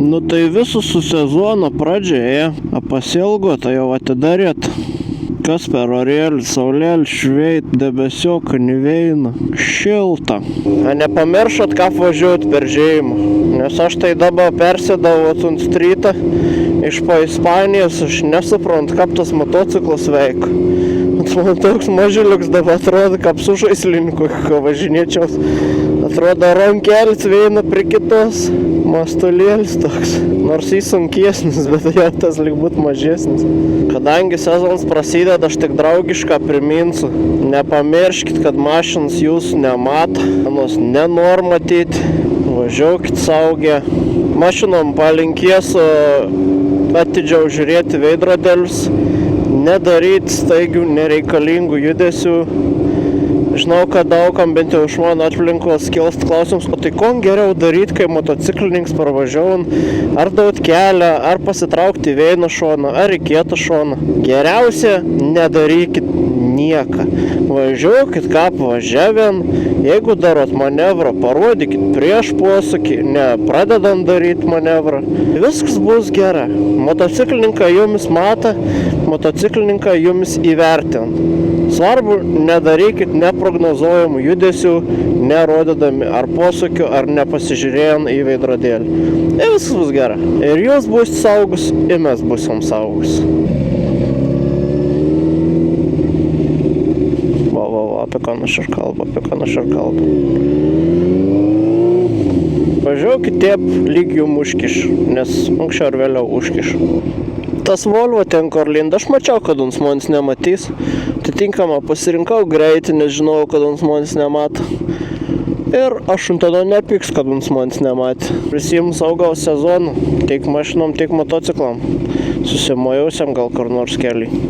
Nu tai visus su sezono pradžioje pasiilgo, tai jau atidarėt. Kas per orėlį, saulėlį, šveit, debesioką, neveina, šilta. A nepamiršot, ką važiuot per žėjimą? Nes aš tai dabar persėdavau ant strytą iš po Ispanijos, aš nesuprantu, kaip tas motociklas veik. Man toks mažiuliuks dabar atrodo, kaip su žaislininku, ko važinėčiaus. Atrodo, rankelis veina prie kitos, mastulėlis toks. Nors jis sunkesnis, bet jau tas lyg būt mažesnis. Kadangi sezonas prasideda, aš tik draugišką priminsiu. Nepamirškit, kad mašinas jūs nemato, nors nenor matyti. Važiuokit saugiai. Mašinom palinkėsiu atidžiau žiūrėti veidrodėlius. Nedaryti staigių nereikalingų judesių. Žinau, kad daugam bent jau iš mano aplinkos kils klausimus, o tai ko geriau daryti, kai motociklininkas parvažiaujant, ar duot kelią, ar pasitraukti į vieną šoną, ar į kitą šoną. Geriausia, nedarykit nieką. Važiuokit kaip važiavien, jeigu darot manevrą, parodykit prieš posūkį, ne pradedant daryti manevrą. Viskas bus gerai. Motociklininką jumis mata, motociklininką jumis įvertin. Svarbu, nedarykit neprognozuojamų judesių, nerodydami ar posūkių, ar nepasižiūrėjant į veidrodėlį. Ir viskas bus gerai. Ir jūs būsit saugus, ir mes būsim saugus. Apie ką aš ir kalbu. Važiuokit taip, lyg jum užkiš, nes anksčiau ar vėliau užkiš. Tas Volvo ten kur linda, aš mačiau, kad uns žmonės nematys. Atitinkamą pasirinkau greitį, nes žinojau, kad uns žmonės nemato. Ir aš tada nepyks, kad uns žmonės nematė. Prisiimu saugaus sezoną, tiek mašinom, tiek motociklam. Susimojausiam gal kur nors keliai.